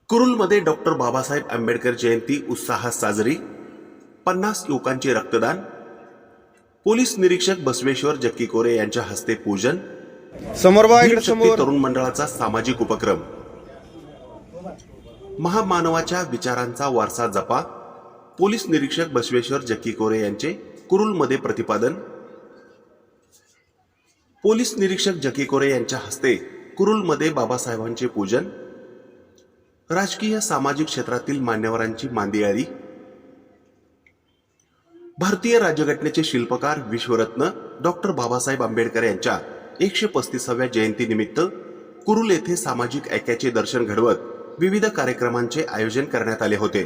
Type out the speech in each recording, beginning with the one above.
कुरुलमध्ये doctor Babasaheb Ambedkar जयंती उत्साहात साजरी. 50 युवकांचे रक्तदान. पोलीस निरीक्षक बसवेश्वर जक्की कोरे यांच्या हस्ते पूजन. समोर बघा, इकडे भीमशक्ती समोर. तरुण मंडळाचा सामाजिक उपक्रम. महामानवाच्या विचारांचा वारसा जपा. पोलीस निरीक्षक बसवेश्वर जक्की कोरे यांचे कुरुलमध्ये प्रतिपादन. पोलीस निरीक्षक जक्की कोरे यांच्या हस्ते कुरुलमध्ये बाबासाहेबांचे पूजन. राजकीय सामाजिक क्षेत्रातील मान्यवरांची मांदियाळी. भारतीय राज्यघटनेचे शिल्पकार विश्वरत्न डॉक्टर बाबासाहेब आंबेडकर यांच्या 135व्या जयंतीनिमित्त कुरुल येथे सामाजिक ऐक्याचे दर्शन घडवत विविध कार्यक्रमांचे आयोजन करण्यात आले होते.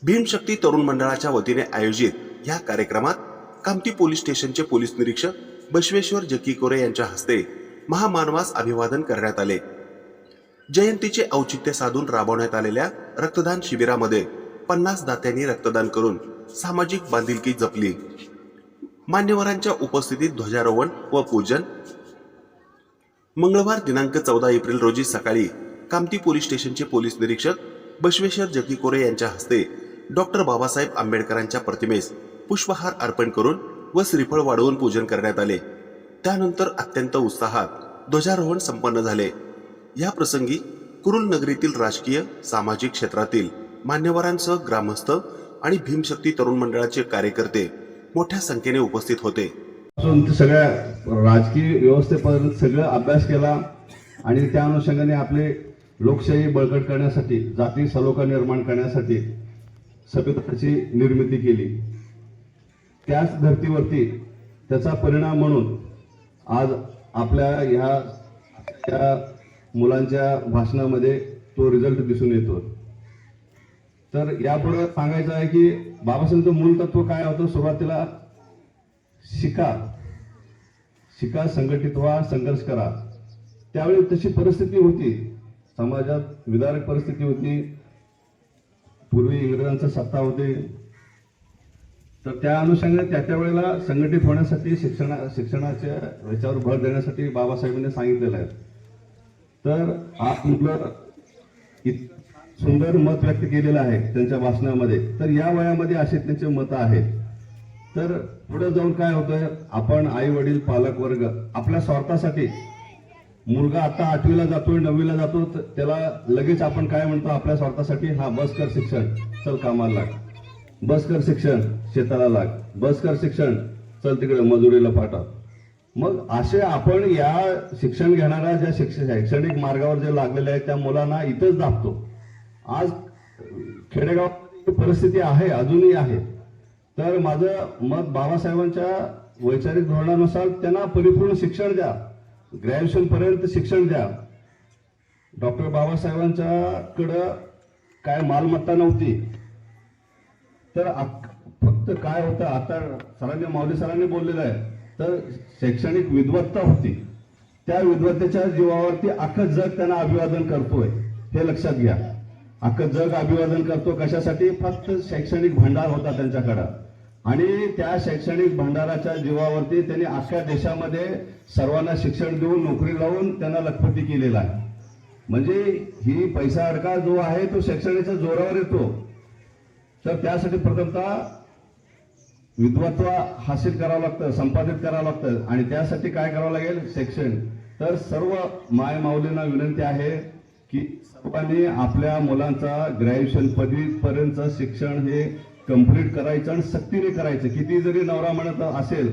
भीमशक्ती तरुण मंडळाच्या वतीने आयोजित या कार्यक्रमात कामठी पोलीस स्टेशनचे पोलीस निरीक्षक बसवेश्वर जक्की कोरे यांच्या हस्ते महामानवास अभिवादन करण्यात आले. जयंतीचे औचित्य साधून राबवण्यात आलेल्या रक्तदान शिबिरामध्ये 50 दात्यांनी रक्तदान करून सामाजिक बांधिलकी जपली. मान्यवरांच्या उपस्थितीत ध्वजारोहण व पूजन. मंगळवार दिनांक 14 एप्रिल रोजी सकाळी कामठी पोलीस स्टेशनचे पोलीस निरीक्षक बसवेश्वर जक्की कोरे यांच्या हस्ते डॉक्टर बाबासाहेब आंबेडकरांच्या प्रतिमेस पुष्पहार अर्पण करून व श्रीफळ वाढवून पूजन करण्यात आले. त्यानंतर अत्यंत उत्साहात ध्वजारोहण संपन्न झाले. या प्रसंगी कुरुल नगरीतील राजकीय सामाजिक क्षेत्रातील मान्यवरांसह ग्रामस्थ आणि भीमशक्ती तरुण मंडळाचे कार्यकर्ते मोठ्या संख्येने उपस्थित होते. सगळ्या राजकीय व्यवस्थेपर्यंत सगळं अभ्यास केला आणि त्या अनुषंगाने आपले लोकशाही बळकट करण्यासाठी, जाती सलोखा निर्माण करण्यासाठी संविधानाची निर्मिती केली. त्याच धर्तीवरती त्याचा परिणाम म्हणून आज आपल्या ह्या मुलांच्या भाषणामध्ये तो रिझल्ट दिसून येतो. तर यापुढे सांगायचं आहे की बाबासाहेबांचं मूल तत्व काय होतं? सुरुवातीला शिका, संघटित व्हा, संघर्ष करा. त्यावेळी तशी परिस्थिती होती, समाजात विदारक परिस्थिती होती. पूर्वी इंग्रजांचं सत्ता होते. तर त्या अनुषंगाने त्या वेळेला संघटित होण्यासाठी शिक्षणाच्या याच्यावर भर देण्यासाठी बाबासाहेबांनी सांगितलेलं आहे. तर आज मुलं सुंदर मत व्यक्त केलेलं आहे त्यांच्या भाषणामध्ये. तर या वयामध्ये असे त्यांचे मत आहेत. तर पुढे जाऊन काय होतंय, आपण आई वडील पालक वर्ग आपल्या स्वार्थासाठी, मुलगा आता 8वीला जातोय 9वीला जातो, त्याला लगेच आपण काय म्हणतो आपल्या स्वार्थासाठी, हा बस कर शिक्षण, चल कामाला लाग, बस कर शिक्षण, शेताला लाग, बस कर शिक्षण, चल तिकडे मजुरीला पाठव. मग असे आपण या शिक्षण घेणाऱ्या ज्या शैक्षणिक मार्गावर जे लागलेले आहेत त्या मुलांना इथंच दाबतो. आज खेडेगावात परिस्थिती आहे, अजूनही आहे. तर माझं मत, बाबासाहेबांच्या वैचारिक धोरणानुसार त्यांना परिपूर्ण शिक्षण द्या, ग्रॅज्युएशन पर्यंत शिक्षण द्या. डॉक्टर बाबासाहेबांच्याकडं काय मालमत्ता नव्हती, तर फक्त काय होतं, आता माऊली सरांनी बोललेलं आहे, तर शैक्षणिक विद्वत्ता होती. त्या विद्वत्तेच्या जीवावरती अख्खं जग त्यांना अभिवादन करतोय, हे लक्षात घ्या. अख्खं जग अभिवादन करतो कशासाठी? फक्त शैक्षणिक भांडार होता त्यांच्याकडं, आणि त्या शैक्षणिक भांडाराच्या जीवावरती त्यांनी अख्ख्या देशामध्ये सर्वांना शिक्षण देऊन नोकरी लावून त्यांना लखपती केलेला आहे. म्हणजे ही पैसा अडका जो आहे तो शैक्षणिकच्या जोरावर येतो. तर त्यासाठी प्रथमतः विद्वत्व हासिल करावं लागतं, संपादित करावं लागतं, आणि त्यासाठी काय करावं लागेल? शिक्षण. तर सर्व माय माऊलींना विनंती आहे की सर्वांनी आपल्या मुलांचा ग्रॅज्युएशन पदवीपर्यंत शिक्षण हे कंप्लीट करायचं आणि सक्तीने करायचं. किती जरी नवरा म्हणत असेल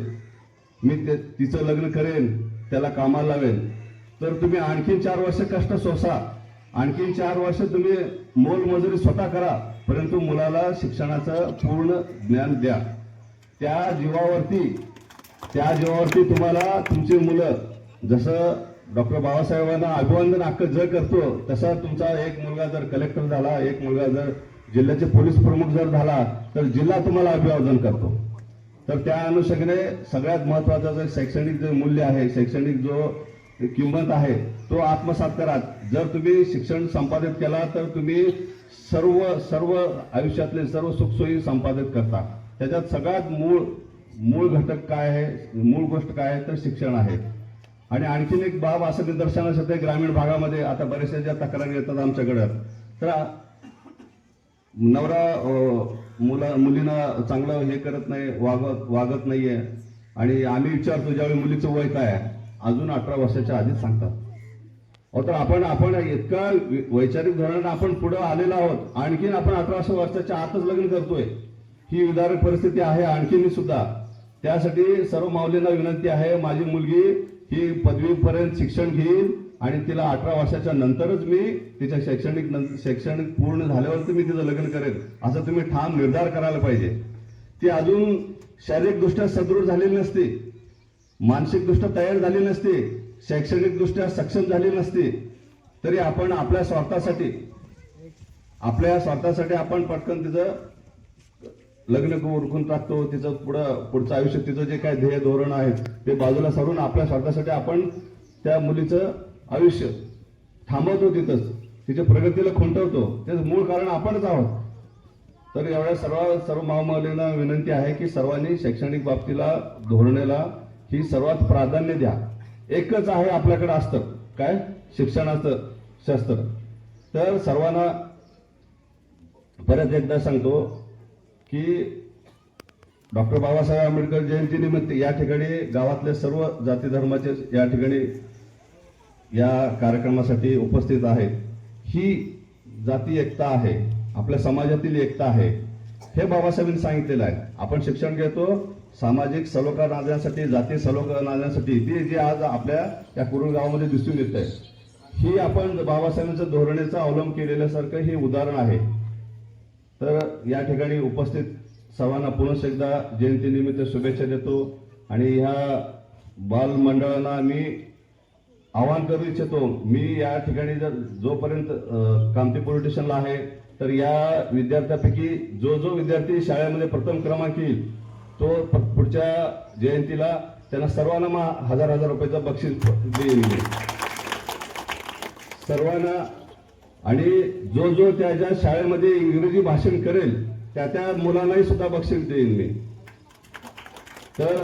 मी तिचं लग्न करेन, त्याला कामाला लावेल, तर तुम्ही आणखीन 4 वर्ष कष्ट सोसा, आणखीन 4 वर्ष तुम्ही मोलमजुरी स्वतः करा, परंतु मुलाला शिक्षणाचं पूर्ण ज्ञान द्या. त्या जीवावरती तुम्हाला तुमची मुलं, जसं डॉक्टर बाबासाहेबांना अभिवादन अख्खं जग करतो, तसा तुमचा एक मुलगा जर कलेक्टर झाला, एक मुलगा जर जिल्ह्याचे पोलीस प्रमुख जर झाला, तर जिल्हा तुम्हाला अभिवादन करतो. तर त्या अनुषंगाने सगळ्यात महत्वाचं जे शैक्षणिक जे मूल्य आहे, शैक्षणिक जो किंमत आहे, तो आत्मसात करा. जर तुम्ही शिक्षण संपादित केला तर तुम्ही सर्व आयुष्यातले सर्व सुखसोयी संपादित करता. त्याच्यात सगळ्यात मूळ घटक काय आहे, मूळ गोष्ट काय आहे, तर शिक्षण आहे. आणि आणखीन एक बाब असं निदर्शनास येते ग्रामीण भागामध्ये, आता बरेचशा ज्या तक्रारी येतात आमच्याकडे, तर नवरा मुलींना चांगलं हे करत नाही, वागत नाहीये, आणि आम्ही विचारतो ज्यावेळी मुलीचं वय काय आहे, अजून 18 वर्षाच्या आधीच सांगतात. तर आपण इतका वैचारिक धोरणाने आपण पुढे आलेलो आहोत, आणखीन आपण 18 वर्षाच्या आतच लग्न करतोय. ही विदारक परिस्थिती आहे आणखीन सुद्धा. त्यासाठी सर्व माऊलींना विनंती आहे, माझी मुलगी ही पदवीपर्यंत शिक्षण घेईल आणि तिला 18 वर्षाच्या नंतरच मी तिच्या शैक्षणिक पूर्ण झाल्यावर मी तिचं लग्न करेन, असं तुम्ही ठाम निर्धार करायला पाहिजे. ती अजून शारीरिकदृष्ट्या सदृढ झालेली नसते, मानसिकदृष्ट्या तयार झाली नसते, शैक्षणिकदृष्ट्या सक्षम झाली नसते, तरी आपण आपल्या स्वार्थासाठी आपण पटकन तिचं लग्न उरकून टाकतो. तिचं पुढचं आयुष्य, तिचं जे काय ध्येय धोरण आहेत ते बाजूला सारून आपल्या स्वार्थासाठी आपण त्या मुलीचं आयुष्य थांबवतो, तिथंच तिच्या प्रगतीला खुंटवतो. त्याचं मूळ कारण आपणच आहोत. तर एवढ्या सर्व माऊलींना विनंती आहे की सर्वांनी शैक्षणिक बाबतीला, धोरणेला ही सर्वात प्राधान्य द्या. एकच आहे आपल्याकडे असतं, काय? शिक्षणाचं शस्त्र. तर सर्वांना परत एकदा सांगतो की डॉक्टर बाबासाहेब आंबेडकर जयंतीनिमित्त या ठिकाणी गावातले सर्व जाती धर्माचे या ठिकाणी या कार्यक्रमासाठी उपस्थित आहेत. ही जाती एकता आहे, आपल्या समाजातील एकता आहे, हे बाबासाहेबांनी सांगितलेलं आहे. आपण शिक्षण घेतो सामाजिक सलोखा नांदण्यासाठी, जाती सलोखा नांदण्यासाठी. ती जे आज आपल्या या कुरुल गावामध्ये दिसून येत आहे, ही आपण बाबासाहेबांच्या धोरणेचा अवलंब केलेल्यासारखं हे उदाहरण आहे. तर या ठिकाणी उपस्थित सर्वांना पुन्हा एकदा जयंतीनिमित्त शुभेच्छा देतो. आणि ह्या बाल मंडळांना मी आवाहन करू इच्छितो, मी या ठिकाणी जोपर्यंत कामठी पोलीस स्टेशनला आहे, तर या विद्यार्थ्यापैकी जो विद्यार्थी शाळेमध्ये प्रथम क्रमांक येईल तो पुढच्या जयंतीला त्यांना सर्वांना 1000 रुपयाचं बक्षीस देईल सर्वांना. आणि जो त्याच्या शाळेमध्ये इंग्रजी भाषण करेल त्या मुलांनाही सुद्धा बक्षीस देईल मी. तर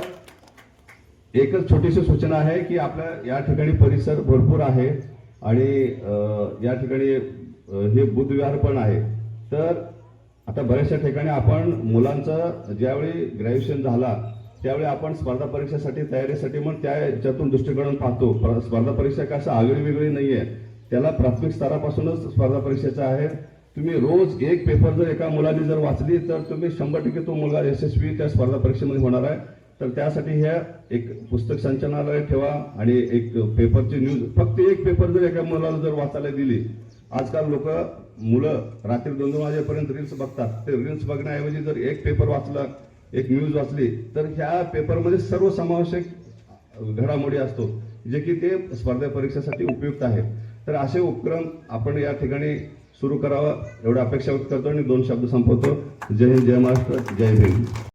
एकच छोटीशी सूचना आहे की आपल्या या ठिकाणी परिसर भरपूर आहे आणि या ठिकाणी हे बुद्धविहार पण आहे. तर आता बऱ्याचशा ठिकाणी आपण मुलांचं ज्यावेळी ग्रॅज्युएशन झाला त्यावेळी आपण स्पर्धा परीक्षेसाठी तयारीसाठी मग त्याच्यातून दृष्टिकोन पाहतो. स्पर्धा परीक्षा कसं आगळी वेगळी नाहीये, त्याला प्राथमिक स्तरापासूनच स्पर्धा परीक्षेचा आहे. तुम्ही रोज एक पेपर जर एका मुलाने जर वाचली तर तुम्ही 100% तो मुलगा यशस्वी त्या स्पर्धा परीक्षेमध्ये होणार आहे. तर त्यासाठी ह्या एक पुस्तक संचनालय ठेवा आणि एक पेपरची न्यूज, फक्त एक पेपर जर एका मुलाला जर वाचायला दिली. आजकाल मुलं रात्री 2-2 वाजेपर्यंत रील्स बघतात. ते रील्स बघण्याऐवजी जर एक पेपर वाचला, एक न्यूज वाचली, तर ह्या पेपरमध्ये सर्व समावेशक घडामोडी असतो, जे की ते स्पर्धा परीक्षेसाठी उपयुक्त आहे. तर असे उपक्रम आपण या ठिकाणी सुरू करावा एवढी अपेक्षा व्यक्त करतो आणि 2 शब्द संपवतो. जय हिंद, जय महाराष्ट्र, जय भीम.